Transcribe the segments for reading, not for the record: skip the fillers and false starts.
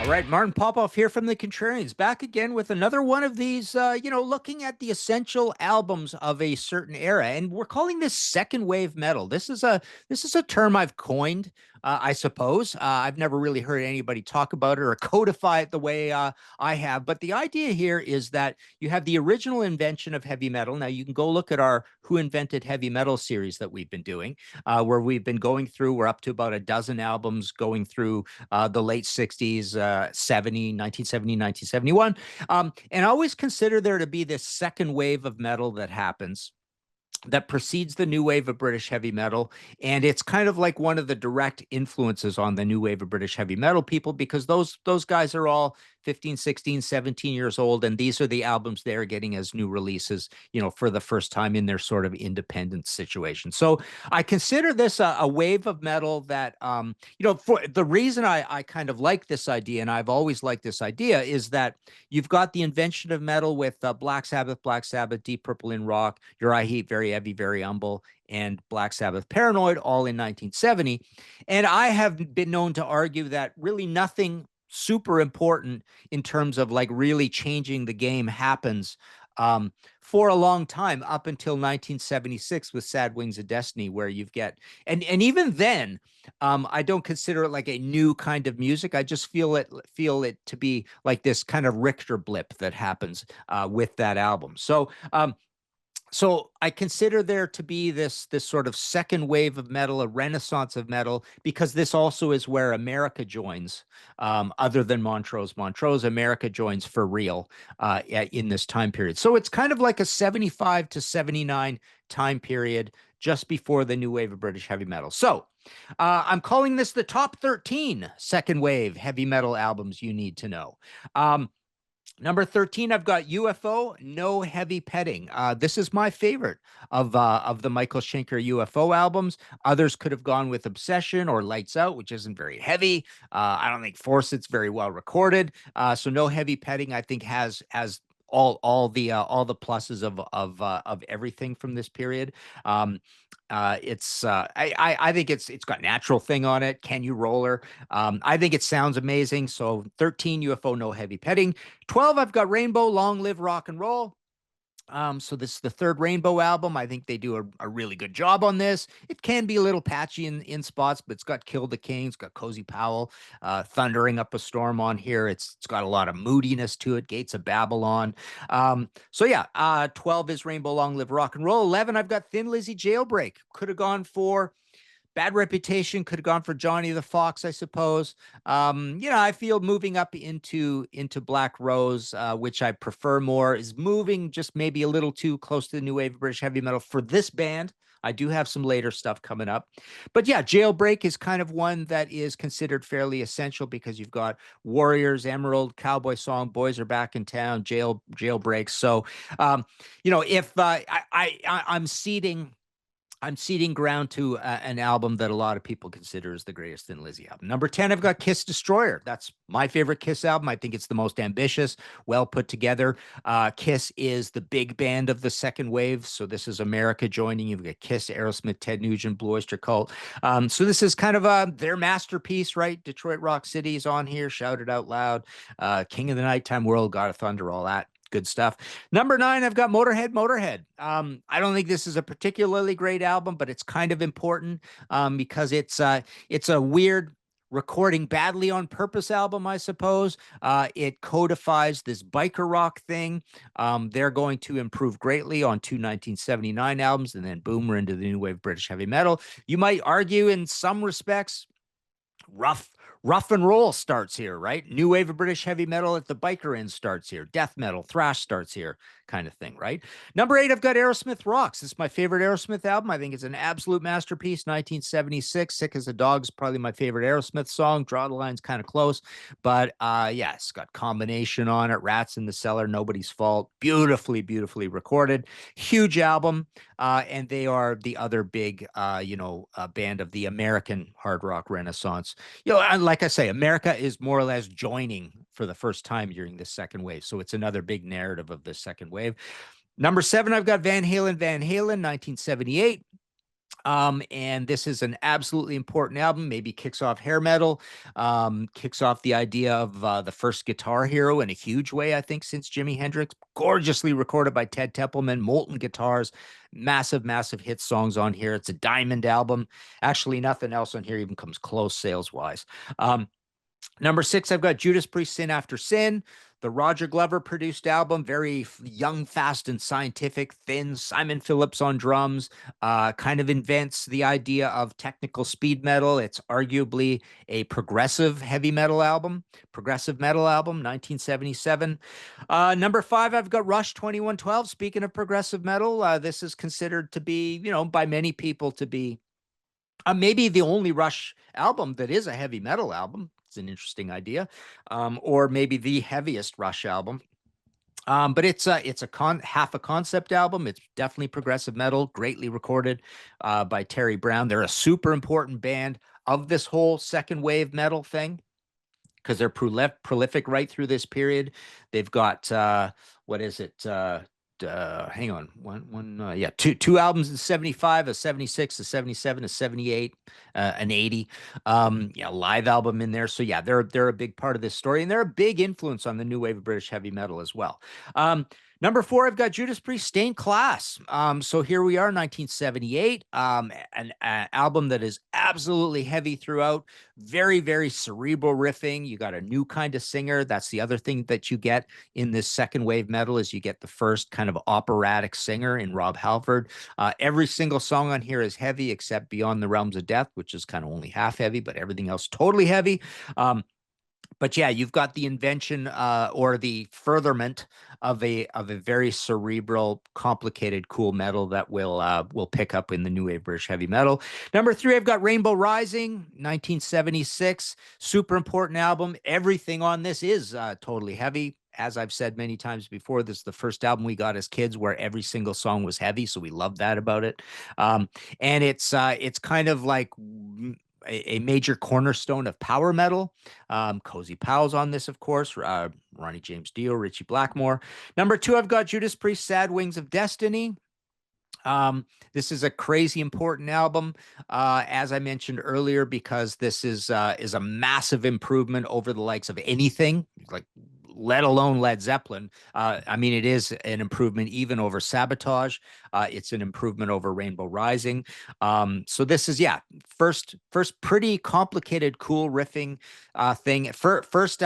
All right, Martin Popoff here from the Contrarians, back again with another one of these, looking at the essential albums of a certain era, and we're calling this second wave metal. This is a term I've coined, I suppose. I've never really heard anybody talk about it or codify it the way I have. But the idea here is that you have the original invention of heavy metal. Now you can go look at our "Who Invented Heavy Metal" series that we've been doing, where we've been going through. We're up to about a dozen albums going through the late 60s, 1970, 1971. And I always consider there to be this second wave of metal that happens that precedes the new wave of British heavy metal. And it's kind of like one of the direct influences on the new wave of British heavy metal people, because those guys are all 15, 16, 17 years old. And these are the albums they're getting as new releases, for the first time in their sort of independent situation. So I consider this a wave of metal that, for the reason I kind of like this idea, and I've always liked this idea, is that you've got the invention of metal with Black Sabbath, Deep Purple in rock, Uriah Heep, Very Heavy, Very Humble, and Black Sabbath, Paranoid, all in 1970. And I have been known to argue that really nothing super important in terms of like really changing the game happens for a long time, up until 1976 with Sad Wings of Destiny, where you've get, and even then, I don't consider it like a new kind of music. I just feel it to be like this kind of Richter blip that happens with that album. So I consider there to be this sort of second wave of metal, a renaissance of metal, because this also is where America joins, other than Montrose. Montrose, America joins for real in this time period. So it's kind of like a 75 to 79 time period just before the new wave of British heavy metal. So I'm calling this the top 13 second wave heavy metal albums you need to know. Number 13, I've got UFO, No Heavy Petting. This is my favorite of the Michael Schenker UFO albums. Others could have gone with Obsession or Lights Out, which isn't very heavy. I don't think Faucet's very well recorded. So No Heavy Petting, I think, has all the pluses of everything from this period. I think it's got Natural Thing on it. Can You Roller? I think it sounds amazing. So 13, UFO, No Heavy Petting. 12, I've got Rainbow, Long Live Rock and Roll. So this is the third Rainbow album. I think they do a really good job on this. It can be a little patchy in spots, but it's got Kill the King, it's got Cozy Powell, Thundering Up a Storm on here. It's got a lot of moodiness to it. Gates of Babylon. So yeah, 12 is Rainbow, Long Live Rock and Roll. 11, I've got Thin Lizzy, Jailbreak. Could have gone for Bad Reputation, could have gone for Johnny the Fox, I suppose. I feel moving up into Black Rose, which I prefer more, is moving just maybe a little too close to the new wave of British heavy metal for this band. I do have some later stuff coming up. But yeah, Jailbreak is kind of one that is considered fairly essential, because you've got Warriors, Emerald, Cowboy Song, Boys Are Back in Town, Jailbreak. So, if I'm ceding ground to an album that a lot of people consider as the greatest Thin Lizzy album. Number 10, I've got Kiss Destroyer. That's my favorite Kiss album. I think it's the most ambitious, well put together. Kiss is the big band of the second wave. So this is America joining. You've got Kiss, Aerosmith, Ted Nugent, Blue Oyster Cult. So this is kind of their masterpiece, right? Detroit Rock City is on here. Shout It Out Loud. King of the Nighttime World, God of Thunder, all that. Good stuff. Number 9, I've got Motorhead. I don't think this is a particularly great album, but it's kind of important because it's a weird recording badly on purpose album, I suppose. It codifies this biker rock thing. They're going to improve greatly on 1979 albums, and then boom, we're into the new wave of British heavy metal. You might argue in some respects, rough and roll starts here, right? New wave of British heavy metal at the biker end starts here. Death metal, thrash starts here, kind of thing, right? Number 8, I've got Aerosmith Rocks. This is my favorite Aerosmith album. I think it's an absolute masterpiece. 1976, Sick as a Dog's probably my favorite Aerosmith song. Draw the Line's kind of close, but yeah, it's got Combination on it. Rats in the Cellar, Nobody's Fault. Beautifully recorded. Huge album, and they are the other big, band of the American hard rock renaissance. Like I say, America is more or less joining for the first time during this second wave. So it's another big narrative of this second wave. Number 7, I've got Van Halen, 1978. And this is an absolutely important album, maybe kicks off hair metal, kicks off the idea of the first guitar hero in a huge way, I think, since Jimi Hendrix. Gorgeously recorded by Ted Templeman, molten guitars, massive, massive hit songs on here. It's a diamond album. Actually, nothing else on here even comes close sales-wise. Number 6, I've got Judas Priest, Sin After Sin, the Roger Glover produced album, very young, fast, and scientific, thin. Simon Phillips on drums, kind of invents the idea of technical speed metal. It's arguably a progressive heavy metal album, progressive metal album, 1977. Number 5, I've got Rush 2112. Speaking of progressive metal, this is considered to be, by many people to be maybe the only Rush album that is a heavy metal album. It's an interesting idea. Or maybe the heaviest Rush album. But it's a half a concept album. It's definitely progressive metal, greatly recorded by Terry Brown. They're a super important band of this whole second wave metal thing because they're prolific right through this period. They've got what is it? Hang on, two albums in 75, a 76, a 77, a 78, an 80, live album in there. So yeah, they're a big part of this story, and they're a big influence on the new wave of British heavy metal as well. Number 4, I've got Judas Priest, Stained Class. So here we are, 1978, an album that is absolutely heavy throughout, very, very cerebral riffing. You got a new kind of singer. That's the other thing that you get in this second wave metal is you get the first kind of operatic singer in Rob Halford. Every single song on here is heavy except Beyond the Realms of Death, which is kind of only half heavy, but everything else totally heavy. But yeah, you've got the invention or the furtherment of a very cerebral, complicated, cool metal that will pick up in the new wave British heavy metal. Number 3, I've got Rainbow Rising, 1976, super important album. Everything on this is totally heavy. As I've said many times before, this is the first album we got as kids where every single song was heavy, so we love that about it. And it's kind of like a major cornerstone of power metal. Cozy Powell's on this, of course. Ronnie James Dio, Richie Blackmore. Number 2, I've got Judas Priest, Sad Wings of Destiny. This is a crazy important album, as I mentioned earlier, because this is a massive improvement over the likes of anything, like let alone Led Zeppelin. I mean, it is an improvement even over Sabotage. It's an improvement over Rainbow Rising. So this is, first pretty complicated, cool riffing thing. First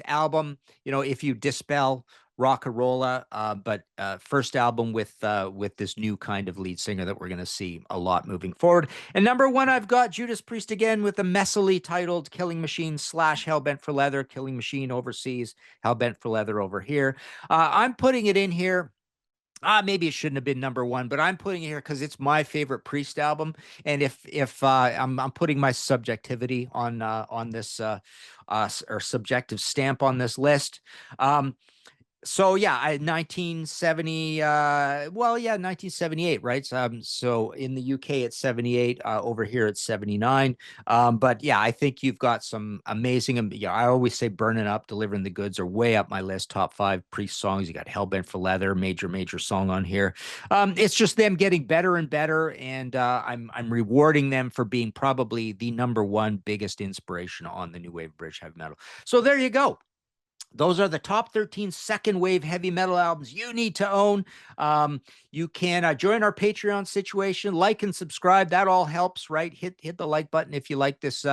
album, if you dispel Rock-a-Rolla, but first album with this new kind of lead singer that we're going to see a lot moving forward. And number 1, I've got Judas Priest again with the messily titled Killing Machine / Hellbent for Leather. Killing Machine overseas, Hellbent for Leather over here. I'm putting it in here. Maybe it shouldn't have been number 1, but I'm putting it here because it's my favorite Priest album. And if I'm putting my subjectivity on this or subjective stamp on this list. So yeah, 1970, 1978, right? So in the UK it's 78, over here it's 79. But yeah, I think you've got some amazing, I always say Burning Up, Delivering the Goods are way up my list, top 5 Priest songs. You got Hellbent for Leather, major song on here. It's just them getting better and better, and I'm rewarding them for being probably the number 1 biggest inspiration on the new wave of British heavy metal. So there you go. Those are the top 13 second wave heavy metal albums you need to own. You can join our Patreon situation, like and subscribe. That all helps, right? Hit the like button if you like this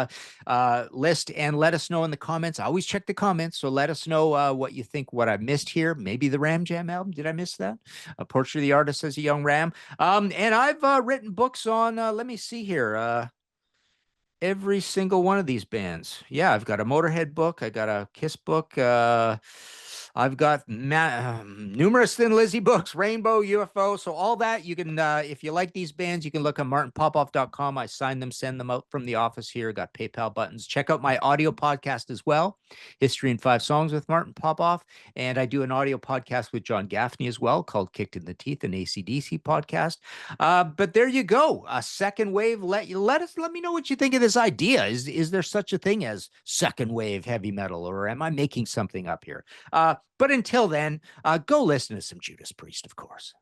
list, and let us know in the comments. I always check the comments, so let us know what you think, what I missed here. Maybe the Ram Jam album. Did I miss that? A Portrait of the Artist as a Young Ram. And I've written books on, let me see here. Every single one of these bands. Yeah, I've got a Motorhead book. I got a Kiss book. I've got numerous Thin Lizzy books, Rainbow, UFO. So all that you can, if you like these bands, you can look on martinpopoff.com. I sign them, send them out from the office here. Got PayPal buttons. Check out my audio podcast as well, History in 5 Songs with Martin Popoff. And I do an audio podcast with John Gaffney as well called Kicked in the Teeth, an AC/DC podcast. But there you go. A second wave. Let me know what you think of this idea. Is there such a thing as second wave heavy metal, or am I making something up here? But until then, go listen to some Judas Priest, of course.